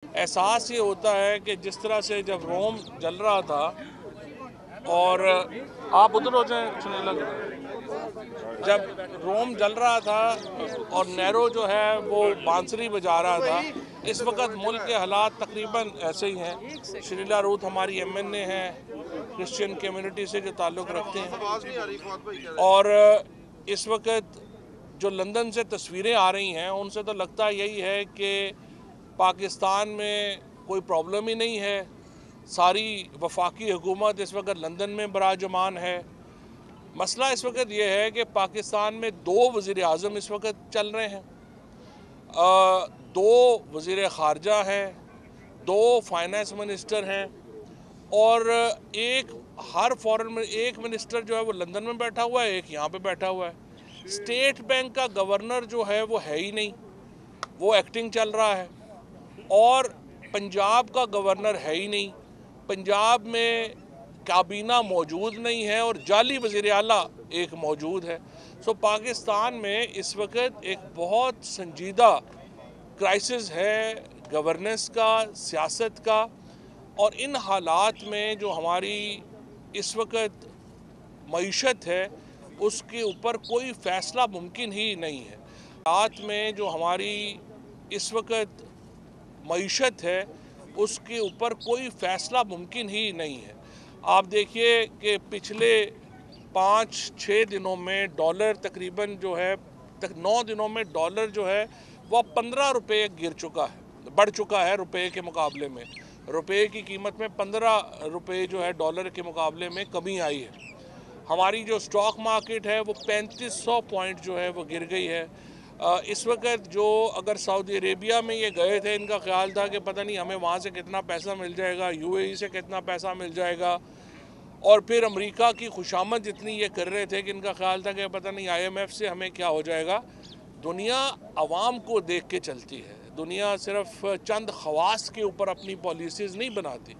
एहसास ये होता है कि जिस तरह से जब रोम जल रहा था और आप उधर हो जाए सुने लग जब रोम जल रहा था और नेहरू जो है वो बांसुरी बजा रहा था, इस वक्त मुल्क के हालात तकरीबन ऐसे ही हैं। श्रीला रूथ हमारी एमएनए हैं, क्रिश्चियन कम्युनिटी से जो ताल्लुक़ रखते हैं, और इस वक्त जो लंदन से तस्वीरें आ रही हैं उनसे तो लगता यही है कि पाकिस्तान में कोई प्रॉब्लम ही नहीं है। सारी वफाकी हुकूमत इस वक्त लंदन में बराजमान है। मसला इस वक्त ये है कि पाकिस्तान में दो वज़ीर आज़म इस वक्त चल रहे हैं, दो वज़ीर ख़ारजा हैं, दो फाइनेंस मिनिस्टर हैं, और हर फॉरेन में एक मिनिस्टर जो है वो लंदन में बैठा हुआ है, एक यहाँ पे बैठा हुआ है। स्टेट बैंक का गवर्नर जो है वो है ही नहीं, वो एक्टिंग चल रहा है। और पंजाब का गवर्नर है ही नहीं, पंजाब में काबीना मौजूद नहीं है और जाली वज़ीर आला एक मौजूद है। सो पाकिस्तान में इस वक्त एक बहुत संजीदा क्राइसिस है गवर्नेंस का, सियासत का। और इन हालात में जो हमारी इस वक्त मईशत है उसके ऊपर कोई फ़ैसला मुमकिन ही नहीं है। हालात में जो हमारी इस वक्त मईशत है उसके ऊपर कोई फ़ैसला मुमकिन ही नहीं है। आप देखिए कि पिछले 5-6 दिनों में डॉलर तकरीबन जो है 9 दिनों में डॉलर जो है वह 15 रुपये गिर चुका है, बढ़ चुका है रुपये के मुकाबले में। रुपये की कीमत में 15 रुपये जो है डॉलर के मुकाबले में कमी आई है। हमारी जो स्टॉक मार्केट है वो 3500 पॉइंट जो है वो गिर गई है। इस वक्त जो अगर सऊदी अरेबिया में ये गए थे, इनका ख्याल था कि पता नहीं हमें वहाँ से कितना पैसा मिल जाएगा, यूएई से कितना पैसा मिल जाएगा, और फिर अमेरिका की खुशामद जितनी ये कर रहे थे कि इनका ख्याल था कि पता नहीं आईएमएफ से हमें क्या हो जाएगा। दुनिया आवाम को देख के चलती है, दुनिया सिर्फ चंद खवास के ऊपर अपनी पॉलिसीज़ नहीं बनाती।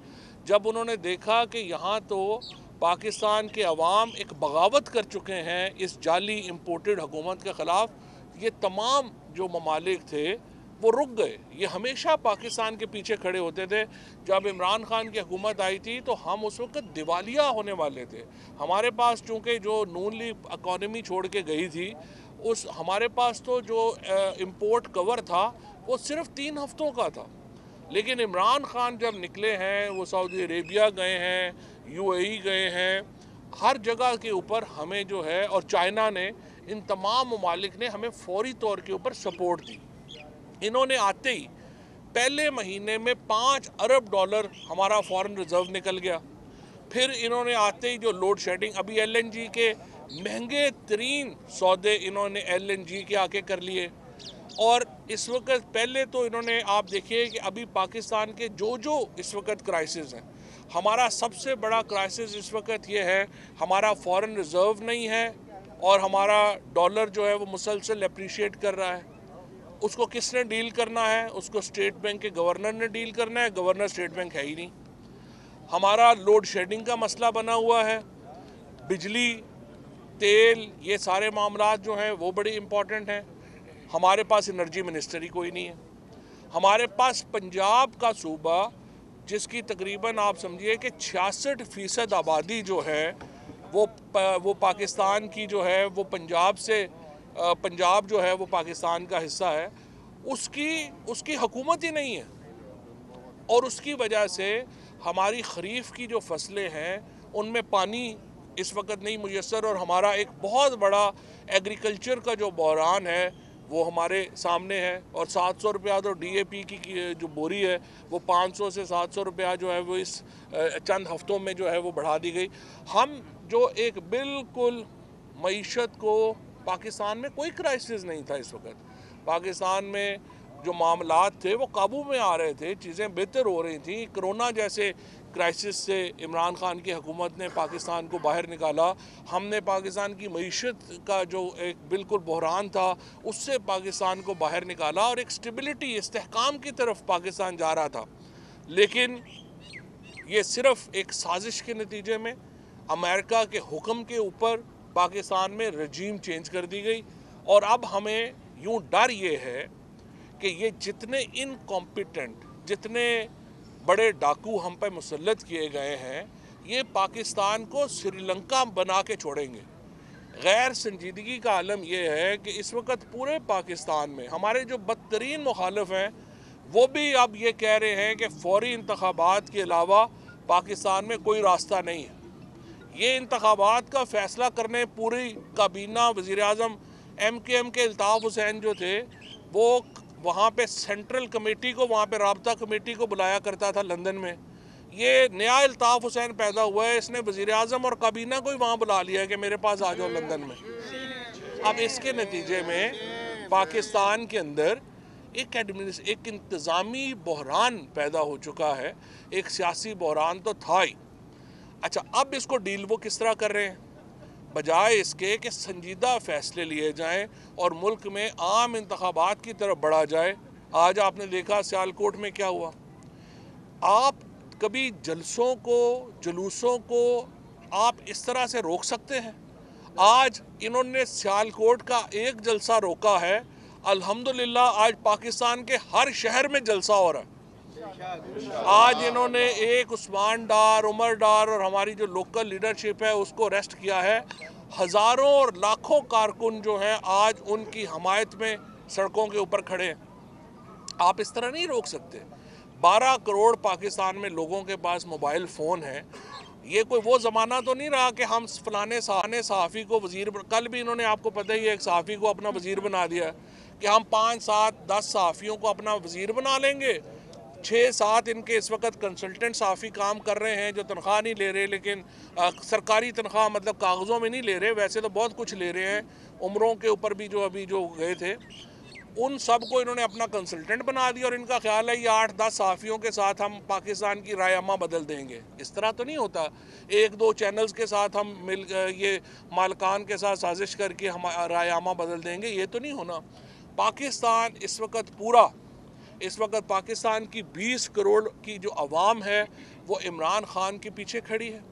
जब उन्होंने देखा कि यहाँ तो पाकिस्तान के अवाम एक बगावत कर चुके हैं इस जाली इम्पोर्टेड हुकूमत के ख़िलाफ़, ये तमाम जो ममालिक थे वो रुक गए। ये हमेशा पाकिस्तान के पीछे खड़े होते थे। जब इमरान खान की हुकूमत आई थी तो हम उस वक्त दिवालिया होने वाले थे। हमारे पास चूँकि जो नून लीग इकॉनमी छोड़ के गई थी, उस हमारे पास तो जो इम्पोर्ट कवर था वो सिर्फ 3 हफ्तों का था। लेकिन इमरान खान जब निकले हैं, वो सऊदी अरेबिया गए हैं, यूएई गए हैं, हर जगह के ऊपर हमें जो है, और चाइना ने, इन तमाम ममालिक ने हमें फौरी तौर के ऊपर सपोर्ट दी। इन्होंने आते ही पहले महीने में 5 अरब डॉलर हमारा फॉरेन रिजर्व निकल गया। फिर इन्होंने आते ही जो लोड शेडिंग, अभी एलएनजी के महंगे तरीन सौदे इन्होंने एलएनजी के आके कर लिए। और इस वक्त पहले तो इन्होंने, आप देखिए कि अभी पाकिस्तान के जो इस वक्त क्राइसिस हैं, हमारा सबसे बड़ा क्राइसिस इस वक्त ये है, हमारा फॉरेन रिजर्व नहीं है और हमारा डॉलर जो है वो मुसलसल अप्रिशिएट कर रहा है। उसको किसने डील करना है? उसको स्टेट बैंक के गवर्नर ने डील करना है। गवर्नर स्टेट बैंक है ही नहीं। हमारा लोड शेडिंग का मसला बना हुआ है, बिजली, तेल, ये सारे मामला जो हैं वो बड़े इम्पॉर्टेंट हैं। हमारे पास एनर्जी मिनिस्टर ही कोई नहीं है। हमारे पास पंजाब का सूबा, जिसकी तकरीबन आप समझिए कि 66% आबादी जो है वो पाकिस्तान की जो है वो पंजाब जो है वो पाकिस्तान का हिस्सा है, उसकी हुकूमत ही नहीं है। और उसकी वजह से हमारी खरीफ की जो फसलें हैं उनमें पानी इस वक्त नहीं मुयस्सर, और हमारा एक बहुत बड़ा एग्रीकल्चर का जो बहरान है वो हमारे सामने है। और 700 रुपया तो डीएपी की जो बोरी है वो 500 से 700 रुपया जो है वो इस चंद हफ्तों में जो है वो बढ़ा दी गई। हम जो एक बिल्कुल मईशत को, पाकिस्तान में कोई क्राइसिस नहीं था इस वक्त। पाकिस्तान में जो मामलात थे वो काबू में आ रहे थे, चीज़ें बेहतर हो रही थी। कोरोना जैसे क्राइसिस से इमरान खान की हुकूमत ने पाकिस्तान को बाहर निकाला। हमने पाकिस्तान की मईशत का जो एक बिल्कुल बहरान था उससे पाकिस्तान को बाहर निकाला और एक स्टेबिलिटी, इस्तेहकाम की तरफ पाकिस्तान जा रहा था। लेकिन ये सिर्फ एक साजिश के नतीजे में अमेरिका के हुक्म के ऊपर पाकिस्तान में रजीम चेंज कर दी गई। और अब हमें यूँ डर ये है कि ये जितने इनकॉम्पिटेंट जितने बड़े डाकू हम पे मुसल्लत किए गए हैं, ये पाकिस्तान को श्रीलंका बना के छोड़ेंगे। गैर संजीदगी का आलम यह है कि इस वक्त पूरे पाकिस्तान में हमारे जो बदतरीन मुखालिफ हैं वो भी अब ये कह रहे हैं कि फौरी इंतखाबात के अलावा पाकिस्तान में कोई रास्ता नहीं है। ये इंतखाबात का फ़ैसला करने पूरी काबीना वज़ीर आज़म MKM के अल्ताफ़ हुसैन जो थे वो वहाँ पे सेंट्रल कमेटी को, वहाँ पे राब्ता कमेटी को बुलाया करता था लंदन में। ये नया अल्ताफ़ हुसैन पैदा हुआ है, इसने वज़ीर आज़म और काबीना को ही वहाँ बुला लिया है कि मेरे पास आ जाओ लंदन में। अब इसके नतीजे में पाकिस्तान के अंदर एक इंतज़ामी बहरान पैदा हो चुका है। एक सियासी बहरान तो था ही। अच्छा, अब इसको डील वो किस तरह कर रहे हैं? बजाय इसके कि संजीदा फ़ैसले लिए जाएं और मुल्क में आम इंतखाबात की तरफ बढ़ा जाए। आज आपने देखा सियालकोट में क्या हुआ। आप कभी जलसों को, जुलूसों को आप इस तरह से रोक सकते हैं? आज इन्होंने सियालकोट का एक जलसा रोका है, अल्हम्दुलिल्लाह आज पाकिस्तान के हर शहर में जलसा हो रहा है। आज इन्होंने एक उस्मान डार, उमर डार और हमारी जो लोकल लीडरशिप है उसको अरेस्ट किया है। हज़ारों और लाखों कारकुन जो हैं आज उनकी हमायत में सड़कों के ऊपर खड़े हैं। आप इस तरह नहीं रोक सकते। 12 करोड़ पाकिस्तान में लोगों के पास मोबाइल फ़ोन है। ये कोई वो ज़माना तो नहीं रहा कि हम फलाने सहाफ़ी को वज़ीर, कल भी इन्होंने आपको पता ही है एक सहाफ़ी को अपना वज़ीर बना दिया कि हम 5, 7, 10 सहाफ़ियों को अपना वज़ीर बना लेंगे। 6, 7 इनके इस वक्त कंसल्टेंट सहाफ़ी काम कर रहे हैं जो तनख्वाह नहीं ले रहे, लेकिन सरकारी तनख्वाह मतलब कागज़ों में नहीं ले रहे, वैसे तो बहुत कुछ ले रहे हैं। उम्रों के ऊपर भी जो अभी जो गए थे उन सब को इन्होंने अपना कंसल्टेंट बना दिया और इनका ख्याल है ये 8-10 सहाफ़ियों के साथ हम पाकिस्तान की रायमा बदल देंगे। इस तरह तो नहीं होता। 1-2 चैनल्स के साथ हम मिल ये मालकान के साथ साजिश करके हम रायमा बदल देंगे, ये तो नहीं होना। पाकिस्तान इस वक्त पाकिस्तान की 20 करोड़ की जो आवाम है वो इमरान खान के पीछे खड़ी है।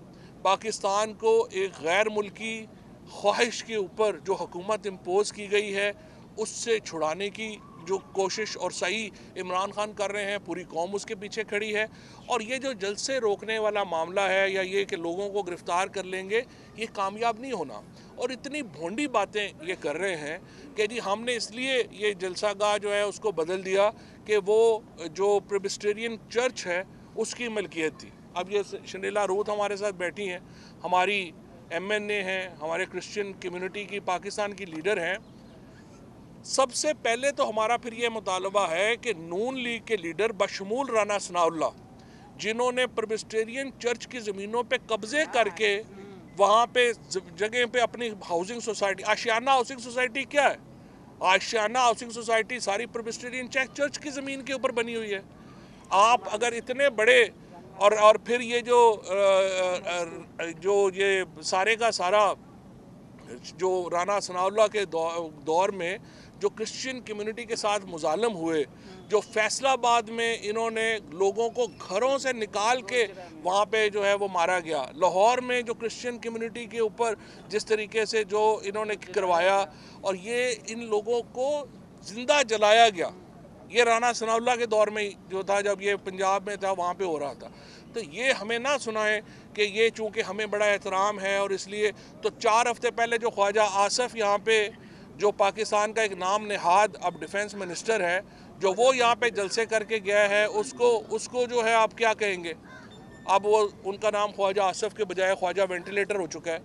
पाकिस्तान को एक गैर मुल्की ख्वाहिश के ऊपर जो हुकूमत इम्पोज़ की गई है उससे छुड़ाने की जो कोशिश और सही इमरान खान कर रहे हैं, पूरी कौम उसके पीछे खड़ी है। और ये जो जलसे रोकने वाला मामला है या ये कि लोगों को गिरफ़्तार कर लेंगे, ये कामयाब नहीं होना। और इतनी भोंडी बातें ये कर रहे हैं कि जी हमने इसलिए ये जलसागाह जो है उसको बदल दिया कि वो जो प्रेस्बिटेरियन चर्च है उसकी मलकियत थी। अब ये शर्मिला रूथ हमारे साथ बैठी हैं, हमारी MNA हैं, हमारे क्रिश्चियन कम्युनिटी की पाकिस्तान की लीडर हैं। सबसे पहले तो हमारा फिर ये मुतालबा है कि नून लीग के लीडर बशमूल राना सनाउल्लाह, जिन्होंने प्रेस्बिटेरियन चर्च की ज़मीनों पे कब्ज़े करके वहाँ पे जगह पे अपनी हाउसिंग सोसाइटी, आशियाना हाउसिंग सोसाइटी क्या है? आशियाना हाउसिंग सोसाइटी सारी प्रेस्बिटेरियन चर्च की ज़मीन के ऊपर बनी हुई है। आप अगर इतने बड़े और फिर ये जो ये सारे का सारा जो राना सनाउल्लाह के दौर में जो क्रिश्चियन कम्युनिटी के साथ मुजालम हुए, जो फैसलाबाद में इन्होंने लोगों को घरों से निकाल के वहाँ पे जो है वो मारा गया, लाहौर में जो क्रिश्चियन कम्युनिटी के ऊपर जिस तरीके से जो इन्होंने करवाया और ये इन लोगों को ज़िंदा जलाया गया, ये राना सनाउल्लाह के दौर में जो था, जब ये पंजाब में था वहाँ पे हो रहा था। तो ये हमें ना सुनाए कि ये चूँकि हमें बड़ा एहतराम है और इसलिए। तो 4 हफ्ते पहले जो ख्वाजा आसफ यहाँ पे जो पाकिस्तान का एक नाम नहाद अब डिफेंस मिनिस्टर है, जो वो यहाँ पे जलसे करके गया है, उसको जो है आप क्या कहेंगे? अब वो उनका नाम ख्वाजा आसफ के बजाय ख्वाजा वेंटिलेटर हो चुका है,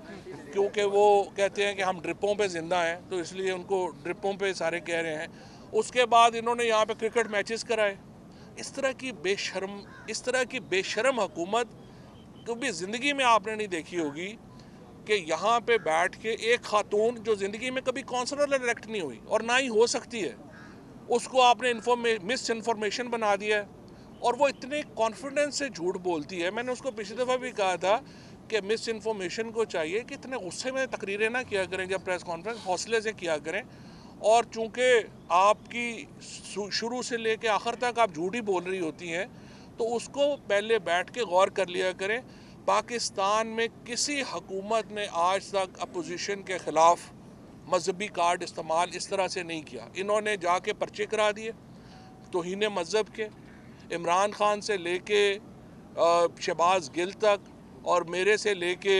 क्योंकि वो कहते हैं कि हम ड्रिपों पे ज़िंदा हैं, तो इसलिए उनको ड्रिपों पे सारे कह रहे हैं। उसके बाद इन्होंने यहाँ पे क्रिकेट मैचेस कराए। इस तरह की बेशर्म हुकूमत कभी ज़िंदगी में आपने नहीं देखी होगी कि यहाँ पे बैठ के एक खातून जो ज़िंदगी में कभी कौंसलर इलेक्ट नहीं हुई और ना ही हो सकती है, उसको आपने मिस इन्फॉर्मेशन बना दिया है और वो इतने कॉन्फिडेंस से झूठ बोलती है। मैंने उसको पिछली दफ़ा भी कहा था कि मिस इन्फॉर्मेशन को चाहिए कि इतने गुस्से में तकरीरें ना किया करें, जब प्रेस कॉन्फ्रेंस हौसले से किया करें। और चूँकि आपकी शुरू से लेकर आखिर तक आप झूठ ही बोल रही होती हैं, तो उसको पहले बैठ के गौर कर लिया करें। पाकिस्तान में किसी हुकूमत ने आज तक अपोजिशन के ख़िलाफ़ मजहबी कार्ड इस्तेमाल इस तरह से नहीं किया। इन्होंने जाके पर्चे करा दिए तौहीन मज़हब के, इमरान खान से लेके शहबाज गिल तक और मेरे से लेके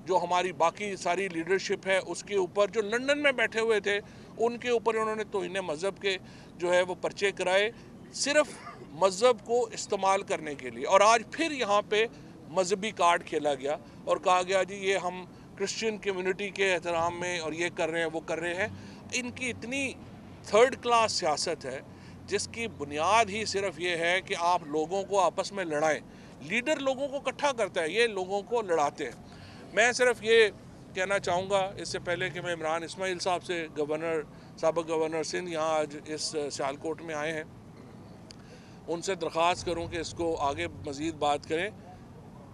जो हमारी बाकी सारी लीडरशिप है उसके ऊपर जो लंदन में बैठे हुए थे उनके ऊपर उन्होंने तौहीन मज़हब के जो है वो पर्चे कराए, सिर्फ मज़हब को इस्तेमाल करने के लिए। और आज फिर यहाँ पे मजहबी कार्ड खेला गया और कहा गया जी ये हम क्रिश्चियन कम्युनिटी के एहतराम में और ये कर रहे हैं वो कर रहे हैं। इनकी इतनी थर्ड क्लास सियासत है जिसकी बुनियाद ही सिर्फ ये है कि आप लोगों को आपस में लड़ाएं। लीडर लोगों को इकट्ठा करता है, ये लोगों को लड़ाते हैं। मैं सिर्फ ये कहना चाहूँगा इससे पहले कि मैं इमरान इस्माइल साहब से, साबिक़ गवर्नर सिंध यहाँ आज इस सियालकोट में आए हैं, उनसे दरख्वास्त करूँ कि इसको आगे मज़ीद बात करें।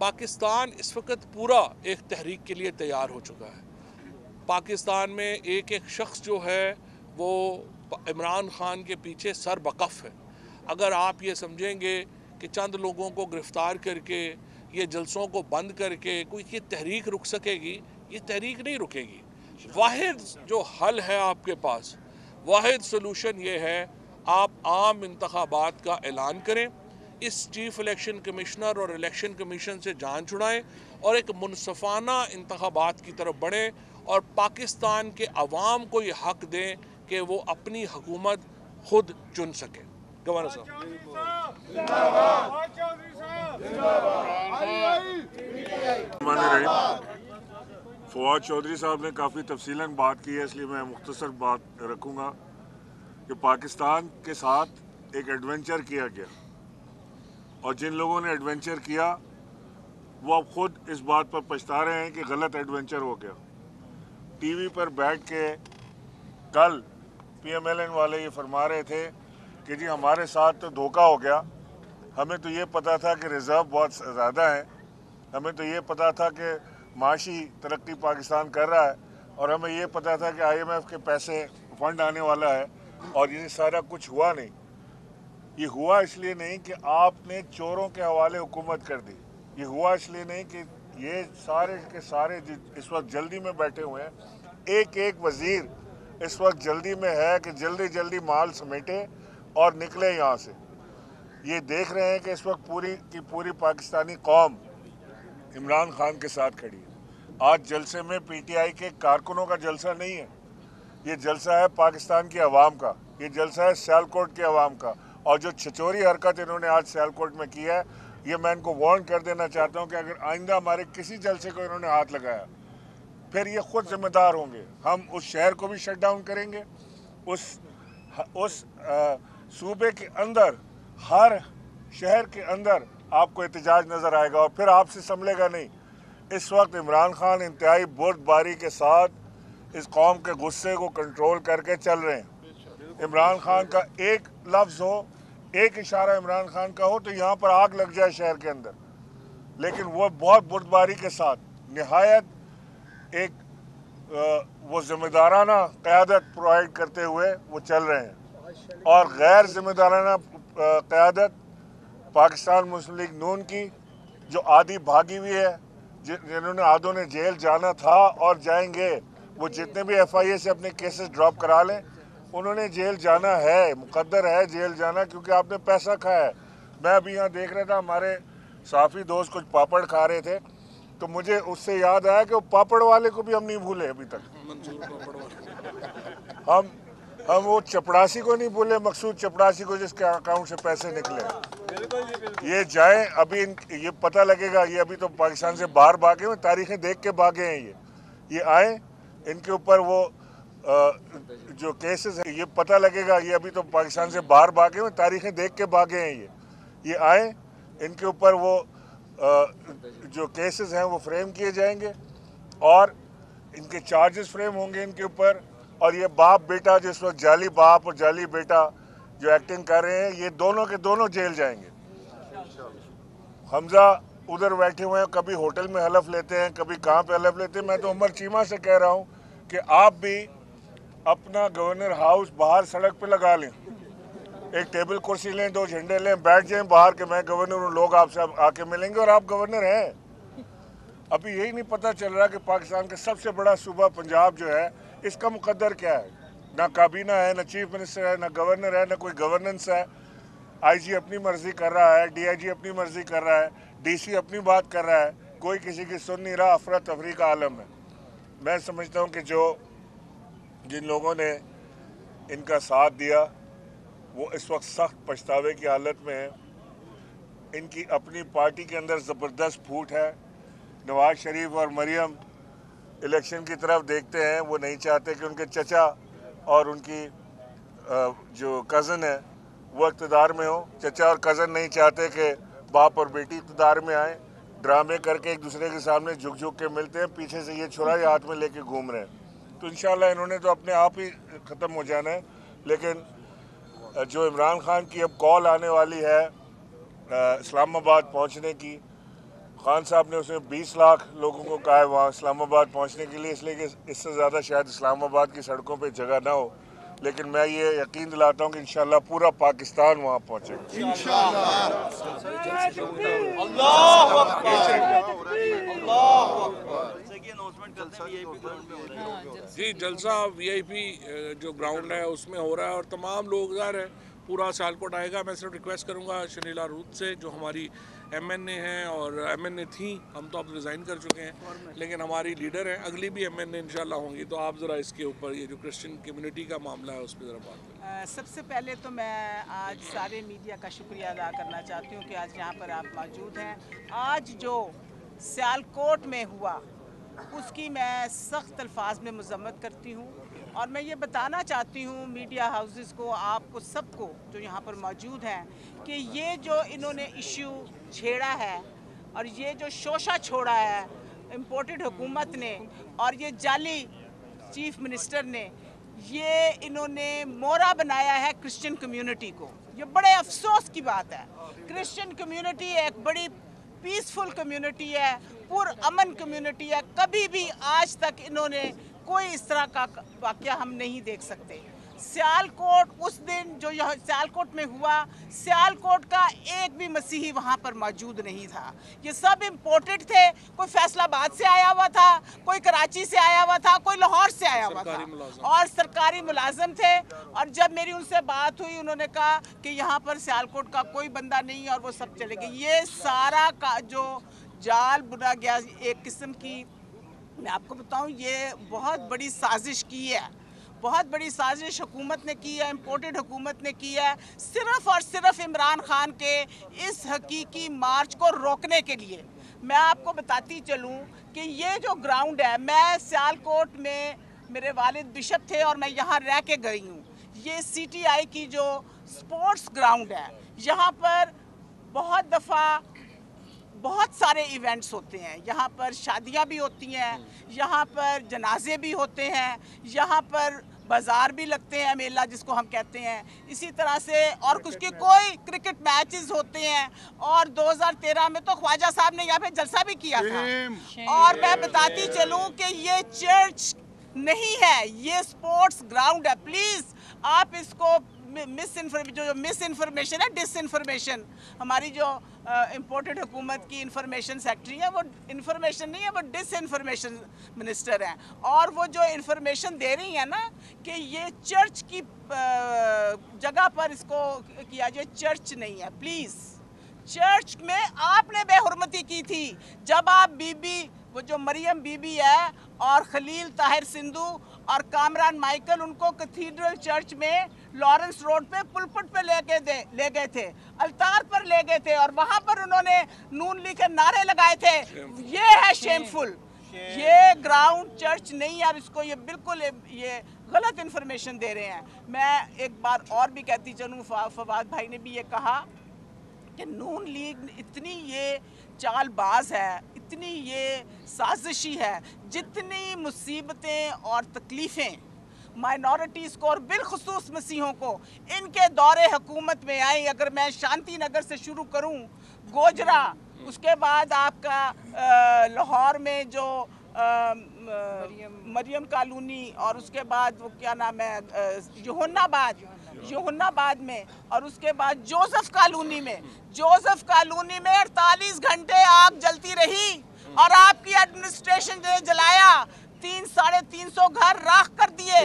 पाकिस्तान इस वक्त पूरा एक तहरीक के लिए तैयार हो चुका है। पाकिस्तान में एक एक शख्स जो है वो इमरान खान के पीछे सर बकफ है। अगर आप ये समझेंगे कि चंद लोगों को गिरफ्तार करके ये जलसों को बंद करके कोई ये तहरीक रुक सकेगी, ये तहरीक नहीं रुकेगी। वाहिद जो हल है आपके पास, वाहिद सलूशन ये है आप आम इंतखाबात का ऐलान करें, इस चीफ इलेक्शन कमिश्नर और इलेक्शन कमीशन से जान छुड़ाएं और एक मुनसफाना इंतखाबात की तरफ बढ़ें और पाकिस्तान के अवाम को ये हक दें कि वो अपनी हुकूमत खुद चुन सकें। गवर्नर साहब फवाद चौधरी साहब ने काफ़ी तफसीलन बात की है, इसलिए मैं मुख्तसर बात रखूँगा कि पाकिस्तान के साथ एक एडवेंचर किया गया और जिन लोगों ने एडवेंचर किया वो अब खुद इस बात पर पछता रहे हैं कि गलत एडवेंचर हो गया। टीवी पर बैठ के कल PMLN वाले ये फरमा रहे थे कि जी हमारे साथ तो धोखा हो गया, हमें तो ये पता था कि रिज़र्व बहुत ज़्यादा है, हमें तो ये पता था कि माशी तरक्की पाकिस्तान कर रहा है और हमें ये पता था कि IMF के पैसे फंड आने वाला है, और ये सारा कुछ हुआ नहीं। ये हुआ इसलिए नहीं कि आपने चोरों के हवाले हुकूमत कर दी, ये हुआ इसलिए नहीं कि ये सारे के सारे इस वक्त जल्दी में बैठे हुए हैं। एक एक वज़ीर इस वक्त जल्दी में है कि जल्दी जल्दी माल समेटे और निकले यहाँ से। ये देख रहे हैं कि इस वक्त पूरी की पूरी पाकिस्तानी कौम इमरान खान के साथ खड़ी है। आज जलसे में PTI के कारकुनों का जलसा नहीं है, ये जलसा है पाकिस्तान की आवाम का, ये जलसा है सियालकोट के आवाम का। और जो छिचोरी हरकत इन्होंने आज सियालकोट में की है, ये मैं इनको वार्न कर देना चाहता हूँ कि अगर आइंदा हमारे किसी जलसे को इन्होंने हाथ लगाया फिर ये खुद जिम्मेदार होंगे। हम उस शहर को भी शट डाउन करेंगे, उस सूबे के अंदर हर शहर के अंदर आपको एहतजाज नज़र आएगा और फिर आपसे संभलेगा नहीं। इस वक्त इमरान खान इंतहाई बुर्दबारी के साथ इस कौम के गुस्से को कंट्रोल करके चल रहे हैं। इमरान खान का एक लफ्ज़ हो, एक इशारा इमरान खान का हो तो यहाँ पर आग लग जाए शहर के अंदर, लेकिन वो बहुत बुर्दबारी के साथ निहायत एक वो जिम्मेदाराना क़यादत प्रोवाइड करते हुए वो चल रहे हैं। और गैर जिम्मेदाराना क़यादत पाकिस्तान मुस्लिम लीग नून की जो आधी भागी हुई है, जिन्होंने आधों ने जेल जाना था और जाएंगे, वो जितने भी FIA से अपने केसेस ड्रॉप करा लें, उन्होंने जेल जाना है, मुकद्दर है जेल जाना, क्योंकि आपने पैसा खाया है। मैं अभी यहाँ देख रहा था, हमारे साफ़ी दोस्त कुछ पापड़ खा रहे थे तो मुझे उससे याद आया कि वो पापड़ वाले को भी हम नहीं भूले अभी तक। हम वो चपड़ासी को नहीं भूले, मकसूद चपड़ासी को जिसके अकाउंट से पैसे निकले। ये जाए, अभी ये पता लगेगा, ये अभी तो पाकिस्तान से बाहर भागे हुए, तारीखें देख के भागे हैं। ये आए, इनके ऊपर वो जो केसेस है ये पता लगेगा, ये अभी तो पाकिस्तान से बाहर भागे हुए, तारीखें देख के भागे हैं। ये आए, इनके ऊपर वो जो केसेस हैं वो फ्रेम किए जाएंगे और इनके चार्जेस फ्रेम होंगे इनके ऊपर। और ये बाप बेटा जो इस वक्त जाली बाप और जाली बेटा जो एक्टिंग कर रहे हैं, ये दोनों के दोनों जेल जाएंगे। हमजा उधर बैठे हुए हैं, कभी होटल में हलफ लेते हैं, कभी कहाँ पे हलफ लेते हैं। मैं तो उमर चीमा से कह रहा हूँ कि आप भी अपना गवर्नर हाउस बाहर सड़क पे लगा लें, एक टेबल कुर्सी लें, 2 झंडे लें, बैठ जाएं बाहर के मैं गवर्नर हूँ, लोग आपसे आके मिलेंगे और आप गवर्नर हैं। अभी यही नहीं पता चल रहा कि पाकिस्तान का सबसे बड़ा सूबा पंजाब जो है, इसका मुकद्दर क्या है। ना काबीना है, ना चीफ मिनिस्टर है, ना गवर्नर है, ना कोई गवर्नेंस है। आईजी अपनी मर्जी कर रहा है, डीआईजी अपनी मर्जी कर रहा है, डीसी अपनी बात कर रहा है, कोई किसी की सुन नहीं रहा, अफरा तफरी का आलम है। मैं समझता हूँ कि जिन लोगों ने इनका साथ दिया वो इस वक्त सख्त पछतावे की हालत में है। इनकी अपनी पार्टी के अंदर ज़बरदस्त फूट है। नवाज शरीफ और मरियम इलेक्शन की तरफ देखते हैं, वो नहीं चाहते कि उनके चचा और उनकी जो कज़न है वो इक़्तिदार में हो। चचा और कज़न नहीं चाहते कि बाप और बेटी इक़्तिदार में आए। ड्रामे करके एक दूसरे के सामने झुक झुक के मिलते हैं, पीछे से ये छुरा हाथ में लेके घूम रहे हैं। तो इंशाल्लाह इन्होंने तो अपने आप ही ख़त्म हो जाना है। लेकिन जो इमरान खान की अब कॉल आने वाली है इस्लामाबाद पहुंचने की, खान साहब ने उसमें 20 लाख लोगों को कहा है वहाँ इस्लामाबाद पहुंचने के लिए, इसलिए कि इससे ज़्यादा शायद इस्लामाबाद की सड़कों पे जगह ना हो। लेकिन मैं ये यकीन दिलाता हूँ कि इंशाल्लाह पूरा पाकिस्तान वहाँ पहुँचेगा जी। जलसा वीआईपी जो ग्राउंड है उसमें हो रहा है और तमाम लोग इधर हैं। पूरा सियालकोट आएगा। मैं सिर्फ रिक्वेस्ट करूंगा शनीला रूथ से, जो हमारी एमएनए हैं और एमएनए थी, हम तो अब रिज़ाइन कर चुके हैं, लेकिन हमारी लीडर हैं, अगली भी एमएनए इंशाल्लाह होंगी। तो आप ज़रा इसके ऊपर ये जो क्रिश्चियन कम्युनिटी का मामला है उस पर ज़रा बात करें। सबसे पहले तो मैं आज सारे मीडिया का शुक्रिया अदा करना चाहती हूँ कि आज यहाँ पर आप मौजूद हैं। आज जो सियालकोट में हुआ उसकी मैं सख्त अल्फाज में मज़म्मत करती हूँ और मैं ये बताना चाहती हूँ मीडिया हाउसेस को, आपको सबको जो यहाँ पर मौजूद हैं, कि ये जो इन्होंने इशू छेड़ा है और ये जो शोशा छोड़ा है इम्पोर्टेड हुकूमत ने और ये जाली चीफ मिनिस्टर ने, ये इन्होंने मोहरा बनाया है क्रिश्चियन कम्युनिटी को। ये बड़े अफसोस की बात है। क्रिश्चियन कम्युनिटी एक बड़ी पीसफुल कम्युनिटी है, पुरअमन कम्युनिटी है। कभी भी आज तक इन्होंने कोई इस तरह का वाक़या हम नहीं देख सकते। सियालकोट उस दिन जो यह सियालकोट में हुआ, सियालकोट का एक भी मसीही वहाँ पर मौजूद नहीं था। ये सब इम्पोर्टेड थे। कोई फैसलाबाद से आया हुआ था, कोई कराची से आया हुआ था, कोई लाहौर से आया हुआ था और सरकारी मुलाजम थे। और जब मेरी उनसे बात हुई, उन्होंने कहा कि यहाँ पर सियालकोट का कोई बंदा नहीं है और वो सब चले गए। ये सारा का जो जाल बुना गया, एक किस्म की, मैं आपको बताऊँ, ये बहुत बड़ी साजिश की है, बहुत बड़ी साजिश हुकूमत ने की है, इम्पोर्टेड हुकूमत ने की है, सिर्फ़ और सिर्फ इमरान खान के इस हकीकी मार्च को रोकने के लिए। मैं आपको बताती चलूँ कि ये जो ग्राउंड है, मैं सियालकोट में, मेरे वालिद बिशप थे और मैं यहाँ रह के गई हूँ। ये सीटीआई की जो स्पोर्ट्स ग्राउंड है, यहाँ पर बहुत दफ़ा बहुत सारे इवेंट्स होते हैं। यहाँ पर शादियाँ भी होती हैं, यहाँ पर जनाजे भी होते हैं, यहाँ पर बाज़ार भी लगते हैं, मेला जिसको हम कहते हैं। इसी तरह से और कुछ के कोई क्रिकेट मैचेस होते हैं। और 2013 में तो ख्वाजा साहब ने यहाँ पे जलसा भी किया था। और मैं बताती चलूँ कि ये चर्च नहीं है, ये स्पोर्ट्स ग्राउंड है। प्लीज़ आप इसको मिस इन्फॉर्मेशन है, डिसइन्फॉर्मेशन, हमारी जो इम्पोर्टेड हुकूमत की इंफॉर्मेशन सेक्रेटरी है, वो इन्फॉर्मेशन नहीं है, वो डिसइन्फॉर्मेशन मिनिस्टर हैं। और वो जो इन्फॉर्मेशन दे रही है ना कि ये चर्च की जगह पर इसको किया जाए, चर्च नहीं है। प्लीज़, चर्च में आपने बेहुरमती की थी जब आप बीबी, वो जो मरियम बीबी है और खलील ताहिर सिंधु और कामरान माइकल, उनको कैथीड्रल चर्च में लॉरेंस रोड पे पुलपट पे ले गए थे, अल्तार पर ले गए थे और वहाँ पर उन्होंने नून लीग के नारे लगाए थे। ये है शेमफुल। ये ग्राउंड चर्च नहीं है और इसको ये बिल्कुल ये गलत इन्फॉर्मेशन दे रहे हैं। मैं एक बार और भी कहती चलूँ, फवाद भाई ने भी ये कहा कि नून लीग इतनी ये चालबाज है, इतनी ये साजिशी है, जितनी मुसीबतें और तकलीफ़ें माइनॉरिटीज़ को और बिलखुसूस मसीहों को इनके दौरे हुकूमत में आई। अगर मैं शांति नगर से शुरू करूं, गोजरा, उसके बाद आपका लाहौर में जो मरियम कॉलोनी, और उसके बाद वो क्या नाम है, यूहन्नाबाद में, और उसके बाद जोसेफ कॉलोनी में 48 घंटे आग जलती रही और आपकी एडमिनिस्ट्रेशन ने जलाया। 300-350 घर राख कर दिए।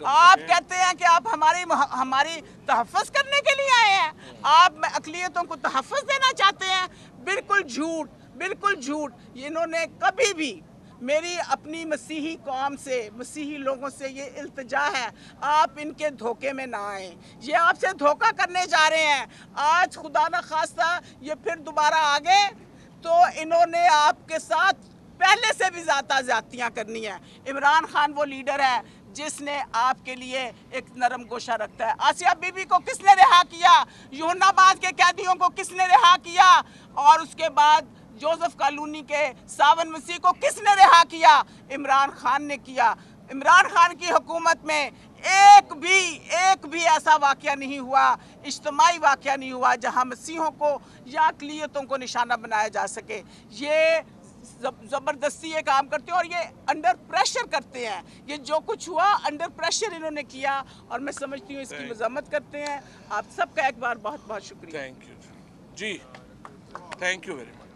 आप कहते हैं कि आप हमारी तहफ़्फ़ुज़ करने के लिए आए हैं, आप अक़लियतों को तहफ़्फ़ुज़ देना चाहते हैं। बिल्कुल झूठ, बिल्कुल झूठ। इन्होंने कभी भी मेरी अपनी मसीही कौम से, मसीही लोगों से ये इल्तिजा है, आप इनके धोखे में ना आए। ये आपसे धोखा करने जा रहे हैं। आज खुदा न खास्ता ये फिर दोबारा आ गए तो इन्होंने आपके साथ पहले से भी ज़्यादा ज़्यादतियाँ करनी है। इमरान खान वो लीडर है जिसने आपके लिए एक नरम गोशा रखता है। आसिया बीबी को किसने रिहा किया? यूनाबाद के कैदियों को किसने रिहा किया? और उसके बाद जोसेफ कॉलोनी के सावन मसीह को किसने रिहा किया? इमरान खान ने किया। इमरान खान की हुकूमत में एक भी ऐसा वाक़या नहीं हुआ, इज्तिमाई वाक़या नहीं हुआ जहां मसीहों को या अक़लियतों को निशाना बनाया जा सके। ये ज़बरदस्ती ये काम करते हैं और ये अंडर प्रेशर करते हैं। ये जो कुछ हुआ अंडर प्रेशर इन्होंने किया और मैं समझती हूँ इसकी मज़म्मत करते हैं। आप सबका एक बार बहुत बहुत शुक्रिया। Thank you ji, thank you very much.